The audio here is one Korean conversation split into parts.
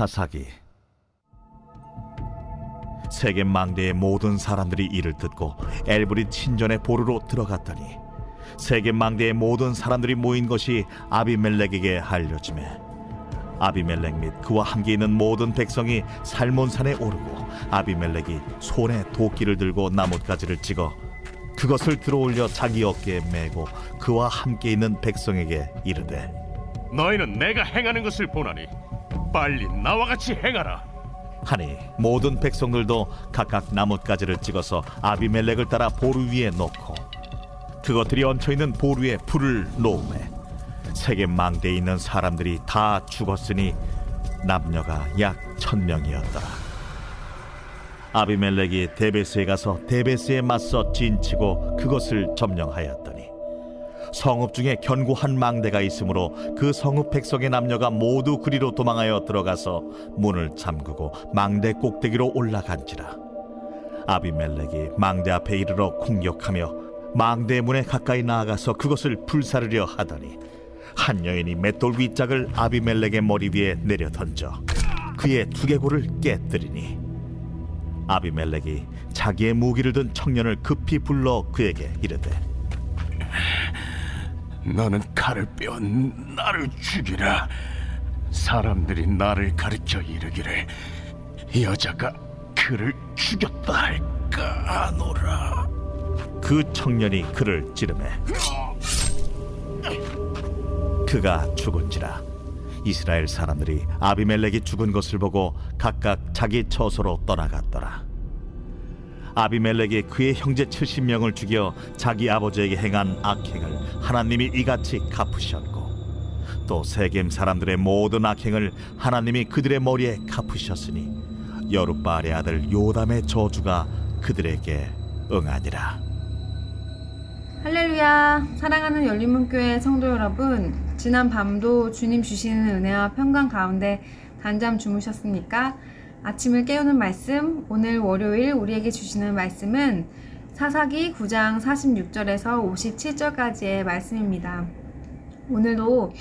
사사기. 세겜 망대의 모든 사람들이 이를 듣고 엘브릿 신전의 보루로 들어갔더니 세겜 망대의 모든 사람들이 모인 것이 아비멜렉에게 알려지매 아비멜렉 및 그와 함께 있는 모든 백성이 살몬산에 오르고 아비멜렉이 손에 도끼를 들고 나뭇가지를 찍어 그것을 들어올려 자기 어깨에 메고 그와 함께 있는 백성에게 이르되, 너희는 내가 행하는 것을 보나니 빨리 나와 같이 행하라. 하니 모든 백성들도 각각 나뭇가지를 찍어서 아비멜렉을 따라 보루 위에 놓고 그것들이 얹혀있는 보루에 불을 놓으매 세겜 망대에 있는 사람들이 다 죽었으니 남녀가 약 1000명이었더라. 아비멜렉이 데베스에 가서 데베스에 맞서 진치고 그것을 점령하였더니 성읍 중에 견고한 망대가 있으므로 그 성읍 백성의 남녀가 모두 그리로 도망하여 들어가서 문을 잠그고 망대 꼭대기로 올라간지라. 아비멜렉이 망대 앞에 이르러 공격하며 망대 문에 가까이 나아가서 그것을 불사르려 하더니 한 여인이 맷돌 윗짝을 아비멜렉의 머리 위에 내려 던져 그의 두개골을 깨뜨리니 아비멜렉이 자기의 무기를 든 청년을 급히 불러 그에게 이르되, 너는 칼을 빼어 나를 죽이라. 사람들이 나를 가르쳐 이르기를 여자가 그를 죽였다 할까 하노라. 그 청년이 그를 찌르매 그가 죽은지라. 이스라엘 사람들이 아비멜렉이 죽은 것을 보고 각각 자기 처소로 떠나갔더라. 아비멜렉이 그의 형제 70명을 죽여 자기 아버지에게 행한 악행을 하나님이 이같이 갚으셨고 또 세겜 사람들의 모든 악행을 하나님이 그들의 머리에 갚으셨으니 여룻바알의 아들 요담의 저주가 그들에게 응하니라. 할렐루야. 사랑하는 열린문교회 성도 여러분, 지난 밤도 주님 주시는 은혜와 평강 가운데 단잠 주무셨습니까? 아침을 깨우는 말씀, 오늘 월요일 우리에게 주시는 말씀은 사사기 9장 46절에서 57절까지의 말씀입니다. 오늘도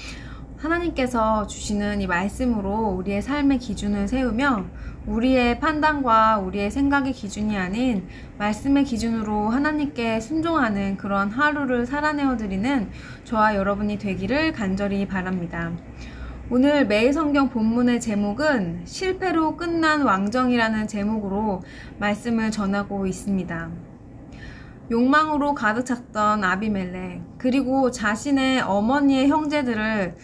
하나님께서 주시는 이 말씀으로 우리의 삶의 기준을 세우며 우리의 판단과 우리의 생각의 기준이 아닌 말씀의 기준으로 하나님께 순종하는 그런 하루를 살아내어 드리는 저와 여러분이 되기를 간절히 바랍니다. 오늘 매일 성경 본문의 제목은 실패로 끝난 왕정이라는 제목으로 말씀을 전하고 있습니다. 욕망으로 가득 찼던 아비멜렉, 그리고 자신의 어머니의 형제들을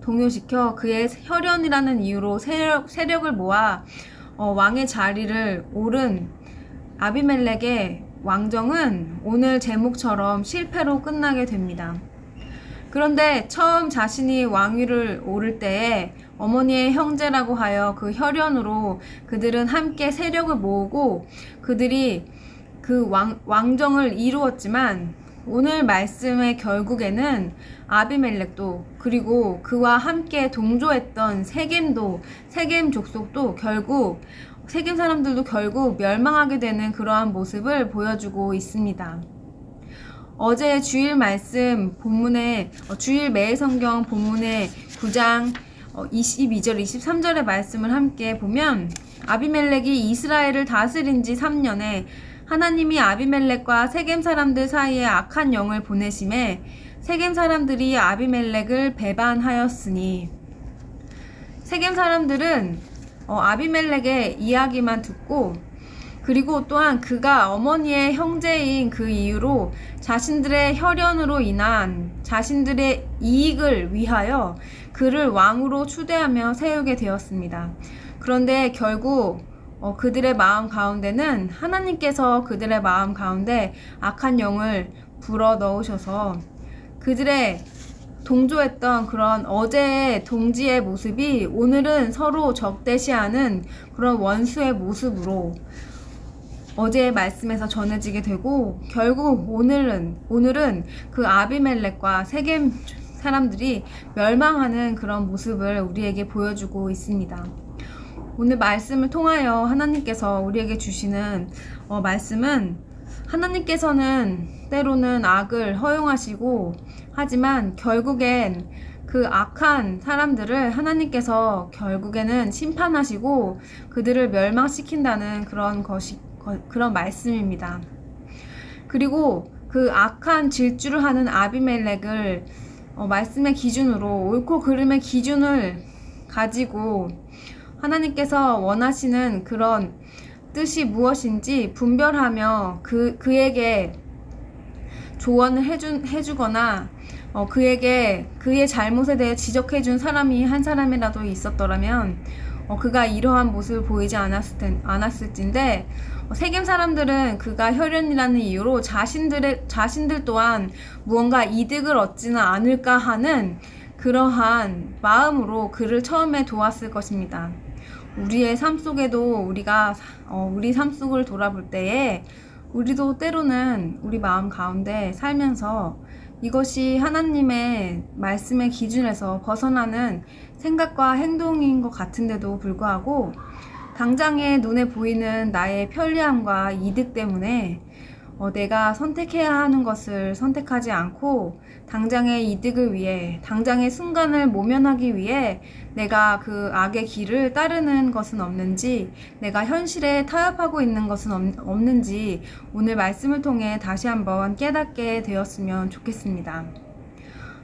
동요시켜 그의 혈연이라는 이유로 세력을 모아 왕의 자리를 오른 아비멜렉의 왕정은 오늘 제목처럼 실패로 끝나게 됩니다. 그런데 처음 자신이 왕위를 오를 때에 어머니의 형제라고 하여 그 혈연으로 그들은 함께 세력을 모으고 그들이 그 왕정을 이루었지만 오늘 말씀의 결국에는 아비멜렉도 그리고 그와 함께 동조했던 세겜 족속도 결국 세겜 사람들도 결국 멸망하게 되는 그러한 모습을 보여주고 있습니다. 어제 주일 말씀 본문에 주일 매일 성경 본문의 9장 22절 23절의 말씀을 함께 보면 아비멜렉이 이스라엘을 다스린 지 3년에 하나님이 아비멜렉과 세겜 사람들 사이에 악한 영을 보내심에 세겜 사람들이 아비멜렉을 배반하였으니 세겜 사람들은 아비멜렉의 이야기만 듣고 그리고 또한 그가 어머니의 형제인 그 이유로 자신들의 혈연으로 인한 자신들의 이익을 위하여 그를 왕으로 추대하며 세우게 되었습니다. 그런데 결국 그들의 마음 가운데는 하나님께서 그들의 마음 가운데 악한 영을 불어 넣으셔서 그들의 동조했던 그런 어제의 동지의 모습이 오늘은 서로 적대시하는 그런 원수의 모습으로 어제의 말씀에서 전해지게 되고 결국 오늘은 그 아비멜렉과 세겜 사람들이 멸망하는 그런 모습을 우리에게 보여주고 있습니다. 오늘 말씀을 통하여 하나님께서 우리에게 주시는 말씀은 때로는 악을 허용하시고 하지만 결국엔 그 악한 사람들을 하나님께서 결국에는 심판하시고 그들을 멸망시킨다는 그런 말씀입니다. 그리고 그 악한 질주를 하는 아비멜렉을 말씀의 기준으로 옳고 그름의 기준을 가지고 하나님께서 원하시는 그런 뜻이 무엇인지 분별하며 그에게 조언을 해주거나 그에게 그의 잘못에 대해 지적해준 사람이 한 사람이라도 있었더라면 그가 이러한 모습을 보이지 않았을진데 세겜 사람들은 그가 혈연이라는 이유로 자신들 또한 무언가 이득을 얻지는 않을까 하는 그러한 마음으로 그를 처음에 도왔을 것입니다. 우리의 삶 속에도 우리가 우리 삶 속을 돌아볼 때에 우리도 때로는 우리 마음 가운데 살면서 이것이 하나님의 말씀의 기준에서 벗어나는 생각과 행동인 것 같은데도 불구하고 당장에 눈에 보이는 나의 편리함과 이득 때문에 내가 선택해야 하는 것을 선택하지 않고 당장의 이득을 위해, 당장의 순간을 모면하기 위해 내가 그 악의 길을 따르는 것은 없는지, 내가 현실에 타협하고 있는 것은 없는지 오늘 말씀을 통해 다시 한번 깨닫게 되었으면 좋겠습니다.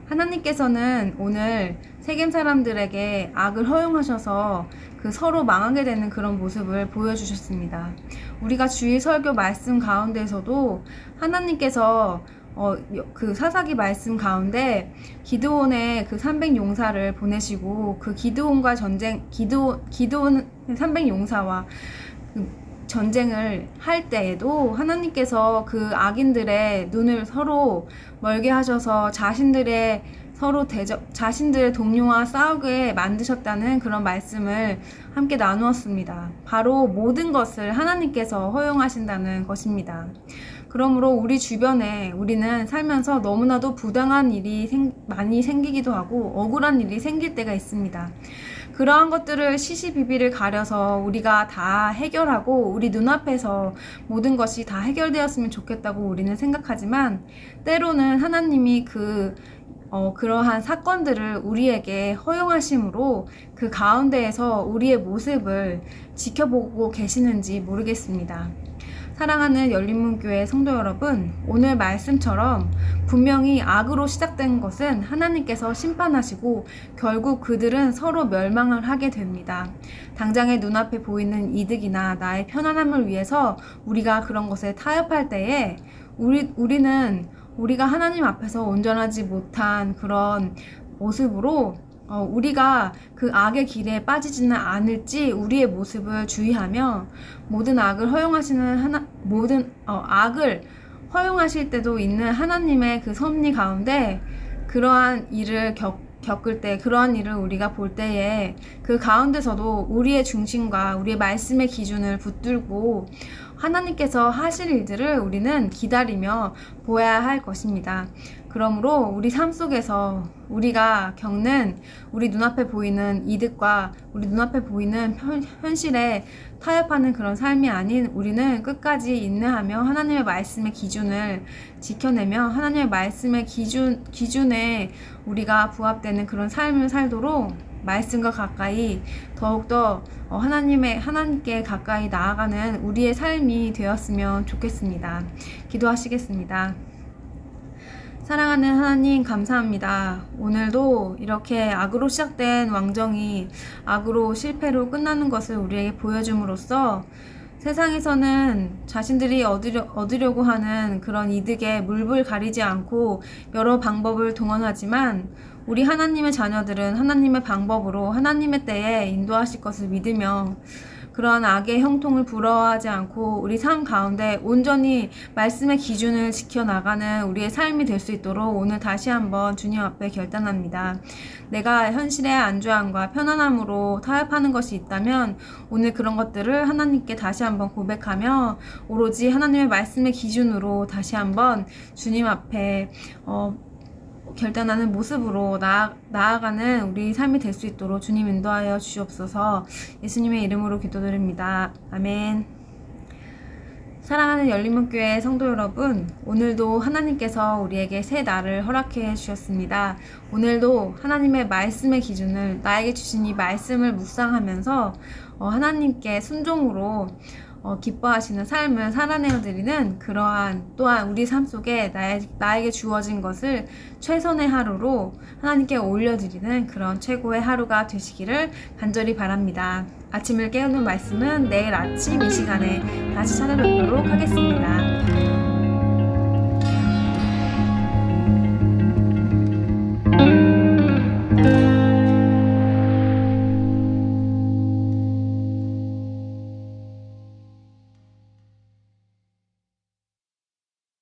하나님께서는 오늘 세겜 사람들에게 악을 허용하셔서 그 서로 망하게 되는 그런 모습을 보여주셨습니다. 우리가 주일 설교 말씀 가운데서도 하나님께서 그 사사기 말씀 가운데 기드온의 그 300용사를 보내시고 그 기드온 300용사와 전쟁을 할 때에도 하나님께서 그 악인들의 눈을 서로 멀게 하셔서 자신들의 동료와 싸우게 만드셨다는 그런 말씀을 함께 나누었습니다. 바로 모든 것을 하나님께서 허용하신다는 것입니다. 그러므로 우리 주변에 우리는 살면서 너무나도 부당한 일이 많이 생기기도 하고 억울한 일이 생길 때가 있습니다. 그러한 것들을 시시비비를 가려서 우리가 다 해결하고 우리 눈앞에서 모든 것이 다 해결되었으면 좋겠다고 우리는 생각하지만 때로는 하나님이 그러한 사건들을 우리에게 허용하심으로 그 가운데에서 우리의 모습을 지켜보고 계시는지 모르겠습니다. 사랑하는 열린문교회 성도 여러분, 오늘 말씀처럼 분명히 악으로 시작된 것은 하나님께서 심판하시고 결국 그들은 서로 멸망을 하게 됩니다. 당장의 눈앞에 보이는 이득이나 나의 편안함을 위해서 우리가 그런 것에 타협할 때에 우리가 하나님 앞에서 온전하지 못한 그런 모습으로 우리가 그 악의 길에 빠지지는 않을지 우리의 모습을 주의하며 모든 악을 악을 허용하실 때도 있는 하나님의 그 섭리 가운데 그러한 일을 겪을 때, 그러한 일을 우리가 볼 때에 그 가운데서도 우리의 중심과 우리의 말씀의 기준을 붙들고 하나님께서 하실 일들을 우리는 기다리며 보아야 할 것입니다. 그러므로 우리 삶 속에서 우리가 겪는 우리 눈앞에 보이는 이득과 우리 눈앞에 보이는 현실에 타협하는 그런 삶이 아닌 우리는 끝까지 인내하며 하나님의 말씀의 기준을 지켜내며 하나님의 말씀의 기준에 우리가 부합되는 그런 삶을 살도록 말씀과 가까이 더욱더 하나님께 가까이 나아가는 우리의 삶이 되었으면 좋겠습니다. 기도하시겠습니다. 사랑하는 하나님 감사합니다. 오늘도 이렇게 악으로 시작된 왕정이 악으로 실패로 끝나는 것을 우리에게 보여줌으로써 세상에서는 자신들이 얻으려고 하는 그런 이득에 물불 가리지 않고 여러 방법을 동원하지만 우리 하나님의 자녀들은 하나님의 방법으로 하나님의 때에 인도하실 것을 믿으며 그러한 악의 형통을 부러워하지 않고 우리 삶 가운데 온전히 말씀의 기준을 지켜나가는 우리의 삶이 될 수 있도록 오늘 다시 한번 주님 앞에 결단합니다. 내가 현실의 안주함과 편안함으로 타협하는 것이 있다면 오늘 그런 것들을 하나님께 다시 한번 고백하며 오로지 하나님의 말씀의 기준으로 다시 한번 주님 앞에 결단하는 모습으로 나아가는 우리 삶이 될 수 있도록 주님 인도하여 주시옵소서. 예수님의 이름으로 기도드립니다. 아멘. 사랑하는 열린문교회 성도 여러분, 오늘도 하나님께서 우리에게 새 날을 허락해 주셨습니다. 오늘도 하나님의 말씀의 기준을, 나에게 주신 이 말씀을 묵상하면서 하나님께 순종으로 기뻐하시는 삶을 살아내어드리는 그러한, 또한 우리 삶 속에 나에게 주어진 것을 최선의 하루로 하나님께 올려드리는 그런 최고의 하루가 되시기를 간절히 바랍니다. 아침을 깨우는 말씀은 내일 아침 이 시간에 다시 찾아뵙도록 하겠습니다.